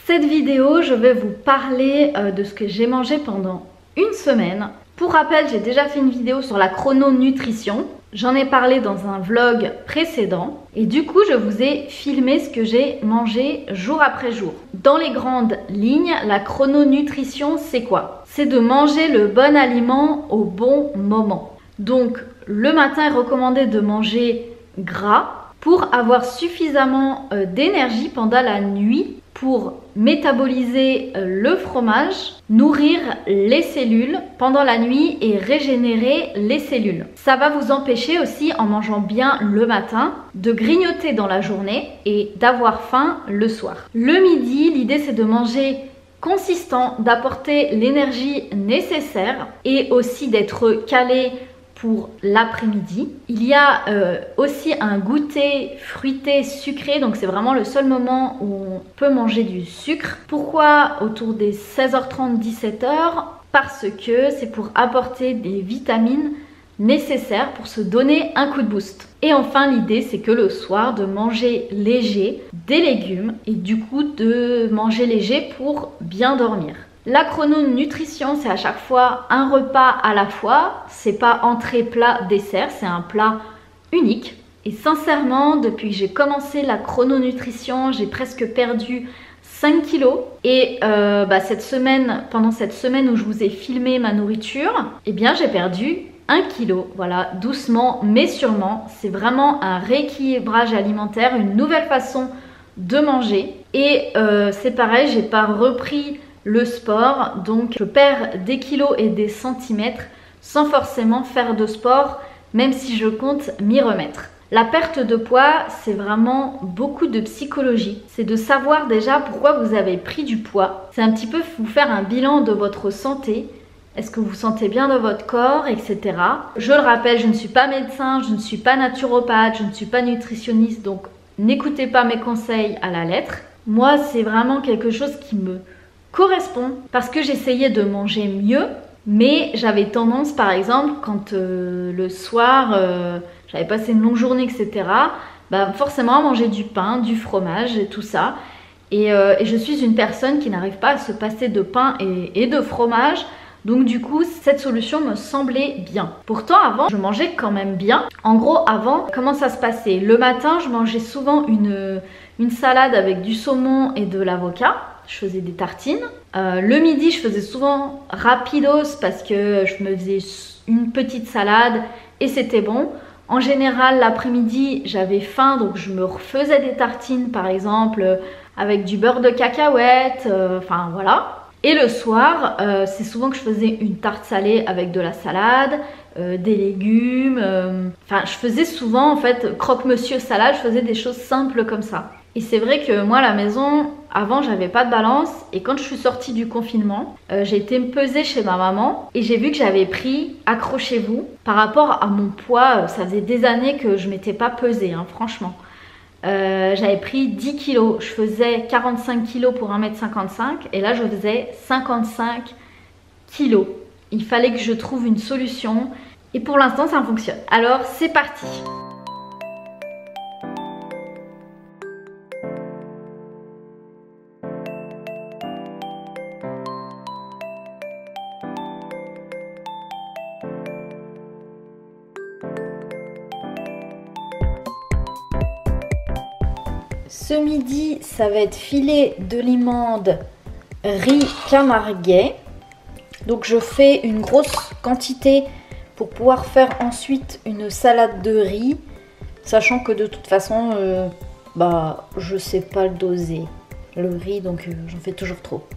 cette vidéo, je vais vous parler de ce que j'ai mangé pendant une semaine. Pour rappel, j'ai déjà fait une vidéo sur la chrononutrition. J'en ai parlé dans un vlog précédent. Et du coup, je vous ai filmé ce que j'ai mangé jour après jour. Dans les grandes lignes, la chrononutrition, c'est quoi? C'est de manger le bon aliment au bon moment. Donc, le matin est recommandé de manger gras pour avoir suffisamment d'énergie pendant la nuit pour métaboliser le fromage, nourrir les cellules pendant la nuit et régénérer les cellules. Ça va vous empêcher aussi, en mangeant bien le matin, de grignoter dans la journée et d'avoir faim le soir. Le midi, l'idée c'est de manger consistant, d'apporter l'énergie nécessaire et aussi d'être calé pour l'après-midi. Il y a aussi un goûter fruité sucré, donc c'est vraiment le seul moment où on peut manger du sucre. Pourquoi autour des 16h30, 17h? Parce que c'est pour apporter des vitamines nécessaires pour se donner un coup de boost. Et enfin, l'idée c'est que le soir de manger léger, des légumes et du coup de manger léger pour bien dormir. La chrononutrition, c'est à chaque fois un repas à la fois. C'est pas entrée, plat, dessert, c'est un plat unique. Et sincèrement, depuis que j'ai commencé la chrononutrition, j'ai presque perdu 5 kilos. Et cette semaine, pendant cette semaine où je vous ai filmé ma nourriture, eh bien j'ai perdu 1 kilo. Voilà, doucement mais sûrement. C'est vraiment un rééquilibrage alimentaire, une nouvelle façon de manger. Et c'est pareil, j'ai pas repris le sport, donc je perds des kilos et des centimètres sans forcément faire de sport, même si je compte m'y remettre. La perte de poids, c'est vraiment beaucoup de psychologie. C'est de savoir déjà pourquoi vous avez pris du poids. C'est un petit peu vous faire un bilan de votre santé. Est-ce que vous vous sentez bien dans votre corps, etc. Je le rappelle, je ne suis pas médecin, je ne suis pas naturopathe, je ne suis pas nutritionniste, donc n'écoutez pas mes conseils à la lettre. Moi, c'est vraiment quelque chose qui me correspond parce que j'essayais de manger mieux, mais j'avais tendance par exemple quand le soir j'avais passé une longue journée, etc., forcément à manger du pain, du fromage et tout ça, et je suis une personne qui n'arrive pas à se passer de pain et de fromage, donc du coup cette solution me semblait bien. Pourtant avant je mangeais quand même bien. En gros avant, comment ça se passait? Le matin je mangeais souvent une salade avec du saumon et de l'avocat. Je faisais des tartines. Le midi, je faisais souvent rapidos parce que je me faisais une petite salade et c'était bon. En général, l'après-midi, j'avais faim, donc je me refaisais des tartines, par exemple, avec du beurre de cacahuète, enfin voilà. Et le soir, c'est souvent que je faisais une tarte salée avec de la salade, des légumes. Enfin, je faisais souvent, en fait, croque-monsieur salade, je faisais des choses simples comme ça. Et c'est vrai que moi, à la maison, avant, j'avais pas de balance. Et quand je suis sortie du confinement, j'ai été me peser chez ma maman. Et j'ai vu que j'avais pris, accrochez-vous, par rapport à mon poids. Ça faisait des années que je m'étais pas pesée, hein, franchement. J'avais pris 10 kilos. Je faisais 45 kilos pour 1m55. Et là, je faisais 55 kilos. Il fallait que je trouve une solution. Et pour l'instant, ça fonctionne. Alors, c'est parti! Ce midi, ça va être filet de limande, riz camarguais. Donc je fais une grosse quantité pour pouvoir faire ensuite une salade de riz. Sachant que de toute façon, je sais pas le doser. Le riz, donc j'en fais toujours trop.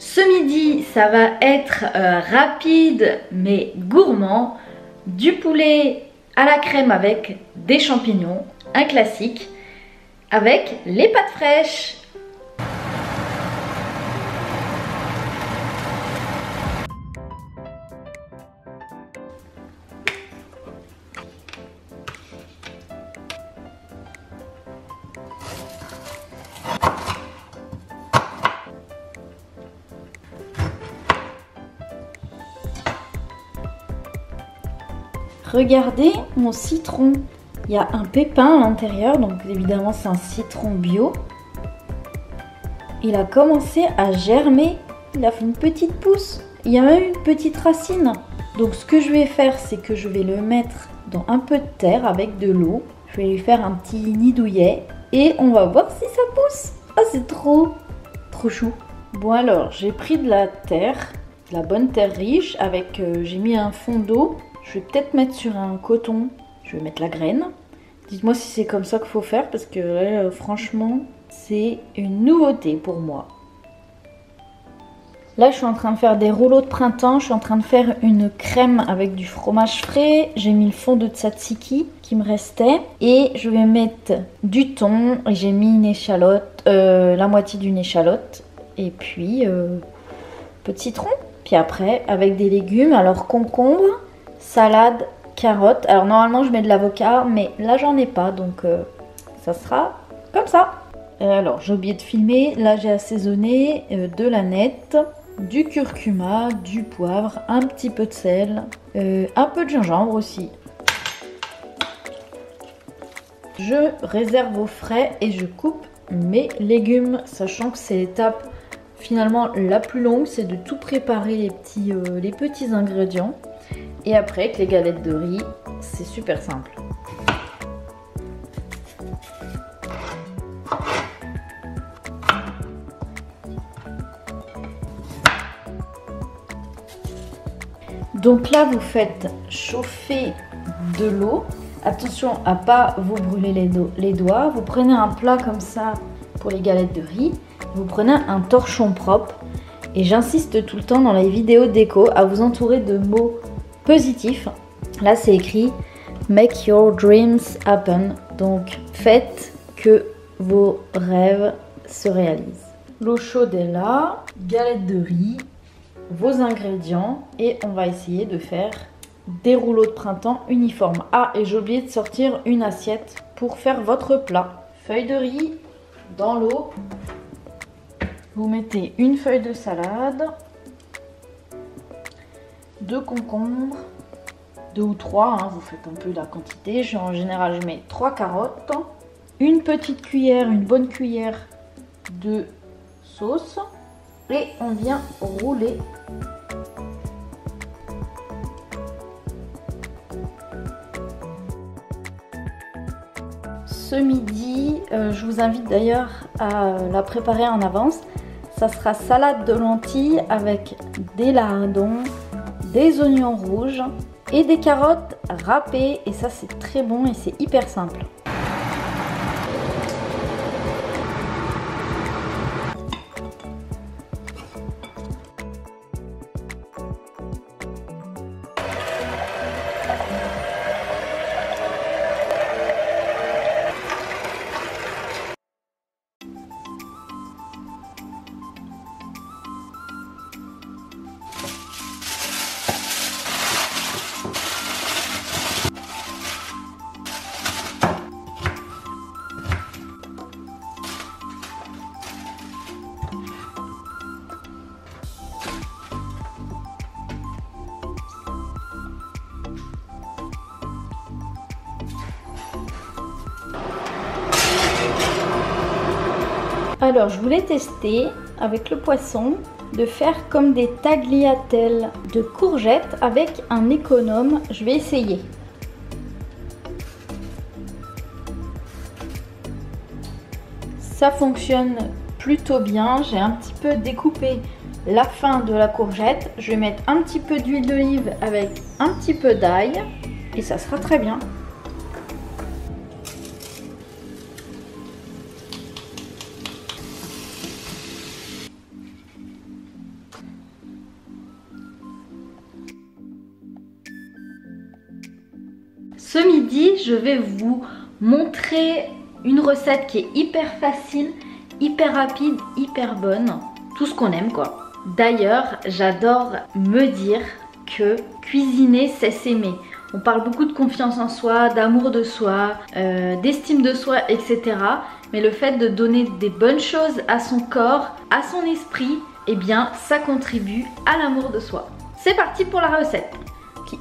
Ce midi, ça va être rapide mais gourmand. Du poulet à la crème avec des champignons, un classique, avec les pâtes fraîches. Regardez mon citron. Il y a un pépin à l'intérieur, donc évidemment c'est un citron bio. Il a commencé à germer. Il a fait une petite pousse. Il y a même une petite racine. Donc ce que je vais faire, c'est que je vais le mettre dans un peu de terre avec de l'eau. Je vais lui faire un petit nid douillet et on va voir si ça pousse. Ah, c'est trop chou. Bon alors, j'ai pris de la terre, de la bonne terre riche avec, j'ai mis un fond d'eau. Je vais peut-être mettre sur un coton, je vais mettre la graine. Dites-moi si c'est comme ça qu'il faut faire parce que là, franchement, c'est une nouveauté pour moi. Là, je suis en train de faire des rouleaux de printemps. Je suis en train de faire une crème avec du fromage frais. J'ai mis le fond de tzatziki qui me restait. Et je vais mettre du thon. Et j'ai mis une échalote, la moitié d'une échalote. Et puis, peu de citron. Puis après, avec des légumes. Alors, concombre, salade, carotte. Alors, normalement, je mets de l'avocat. Mais là, j'en ai pas. Donc, ça sera comme ça. Alors, j'ai oublié de filmer. Là, j'ai assaisonné de l'aneth, du curcuma, du poivre, un petit peu de sel, un peu de gingembre aussi. Je réserve au frais et je coupe mes légumes, sachant que c'est l'étape finalement la plus longue, c'est de tout préparer les petits ingrédients. Et après, avec les galettes de riz, c'est super simple. Donc là, vous faites chauffer de l'eau. Attention à ne pas vous brûler les doigts. Vous prenez un plat comme ça pour les galettes de riz. Vous prenez un torchon propre. Et j'insiste tout le temps dans les vidéos déco à vous entourer de mots positifs. Là, c'est écrit « Make your dreams happen ». Donc, faites que vos rêves se réalisent. L'eau chaude est là. Galettes de riz. Vos ingrédients et on va essayer de faire des rouleaux de printemps uniformes. Ah, et j'ai oublié de sortir une assiette pour faire votre plat. Feuille de riz dans l'eau. Vous mettez une feuille de salade, 2 concombres, 2 ou 3, hein, vous faites un peu la quantité. En général, je mets 3 carottes, une petite cuillère, une bonne cuillère de sauce. Et on vient rouler. Ce midi, je vous invite d'ailleurs à la préparer en avance. Ça sera salade de lentilles avec des lardons, des oignons rouges et des carottes râpées. Et ça, c'est très bon et c'est hyper simple. Alors, je voulais tester avec le poisson de faire comme des tagliatelles de courgettes avec un économe. Je vais essayer. Ça fonctionne plutôt bien. J'ai un petit peu découpé la fin de la courgette. Je vais mettre un petit peu d'huile d'olive avec un petit peu d'ail et ça sera très bien. Ce midi, je vais vous montrer une recette qui est hyper facile, hyper rapide, hyper bonne. Tout ce qu'on aime quoi. D'ailleurs, j'adore me dire que cuisiner, c'est s'aimer. On parle beaucoup de confiance en soi, d'amour de soi, d'estime de soi, etc. Mais le fait de donner des bonnes choses à son corps, à son esprit, eh bien, ça contribue à l'amour de soi. C'est parti pour la recette.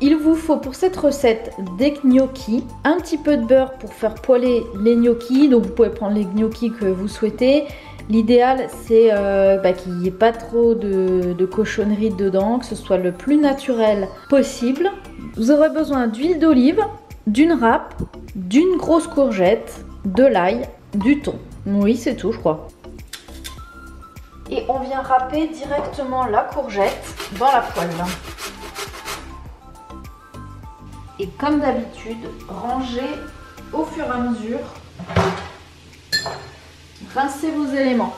Il vous faut pour cette recette des gnocchis, un petit peu de beurre pour faire poêler les gnocchis. Donc vous pouvez prendre les gnocchis que vous souhaitez. L'idéal c'est qu'il n'y ait pas trop de cochonneries dedans, que ce soit le plus naturel possible. Vous aurez besoin d'huile d'olive, d'une râpe, d'une grosse courgette, de l'ail, du thon. Oui, c'est tout, je crois. Et on vient râper directement la courgette dans la poêle. Et comme d'habitude, rangez au fur et à mesure. Rincez vos éléments.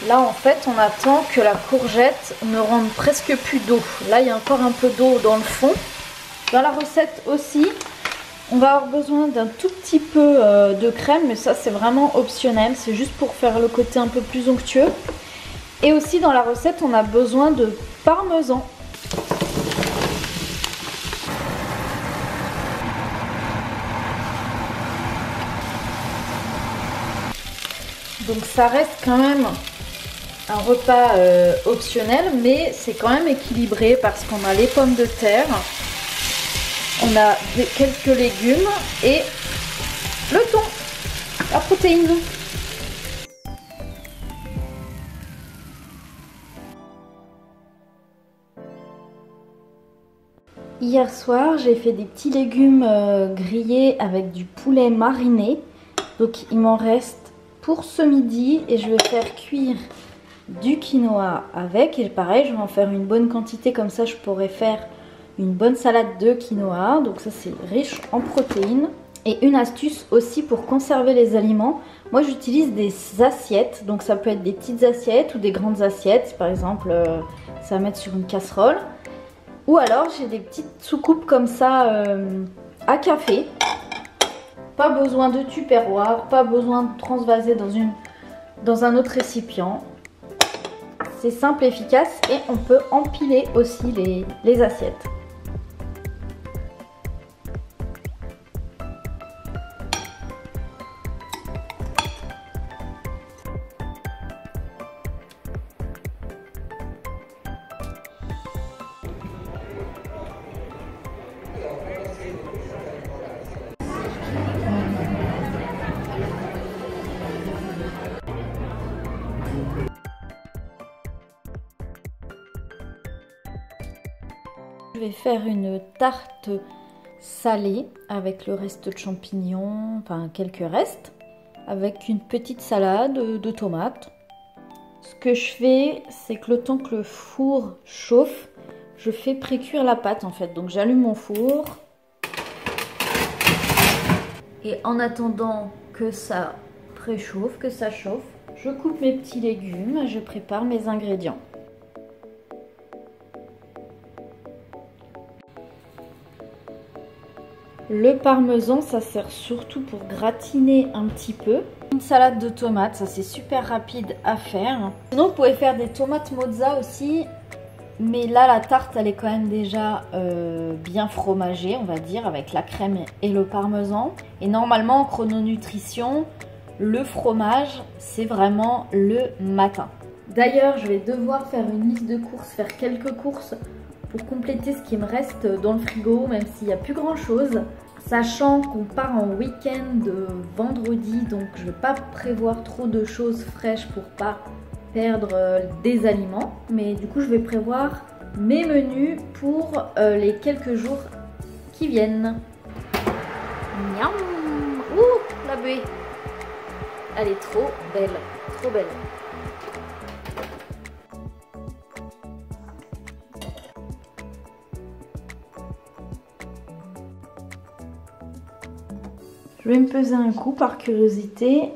Là en fait on attend que la courgette ne rentre presque plus d'eau. Là il y a encore un peu d'eau dans le fond. Dans la recette aussi on va avoir besoin d'un tout petit peu de crème, mais ça c'est vraiment optionnel, c'est juste pour faire le côté un peu plus onctueux. Et aussi dans la recette on a besoin de parmesan. Donc ça reste quand même un repas optionnel, mais c'est quand même équilibré parce qu'on a les pommes de terre, on a quelques légumes et le thon, la protéine. Hier soir, j'ai fait des petits légumes grillés avec du poulet mariné. Donc il m'en reste pour ce midi et je vais faire cuire du quinoa avec. Et pareil, je vais en faire une bonne quantité, comme ça je pourrais faire une bonne salade de quinoa. Donc ça c'est riche en protéines. Et une astuce aussi pour conserver les aliments, moi j'utilise des assiettes. Donc ça peut être des petites assiettes ou des grandes assiettes. Par exemple, ça va mettre sur une casserole. Ou alors j'ai des petites soucoupes comme ça à café. Pas besoin de tupperware, pas besoin de transvaser dans un autre récipient. C'est simple, efficace et on peut empiler aussi les assiettes. Je vais faire une tarte salée avec le reste de champignons, enfin quelques restes, avec une petite salade de tomates. Ce que je fais, c'est que le temps que le four chauffe, je fais pré-cuire la pâte en fait. Donc j'allume mon four et en attendant que ça préchauffe, que ça chauffe, je coupe mes petits légumes et je prépare mes ingrédients. Le parmesan, ça sert surtout pour gratiner un petit peu. Une salade de tomates, ça c'est super rapide à faire. Sinon, vous pouvez faire des tomates mozza aussi. Mais là, la tarte, elle est quand même déjà bien fromagée, on va dire, avec la crème et le parmesan. Et normalement, en chrononutrition, le fromage, c'est vraiment le matin. D'ailleurs, je vais devoir faire une liste de courses, faire quelques courses pour compléter ce qui me reste dans le frigo, même s'il n'y a plus grand chose. Sachant qu'on part en week-end vendredi, donc je ne vais pas prévoir trop de choses fraîches pour pas perdre des aliments. Mais du coup, je vais prévoir mes menus pour les quelques jours qui viennent. Miam. Ouh, la buée. Elle est trop belle, trop belle. Je vais me peser un coup par curiosité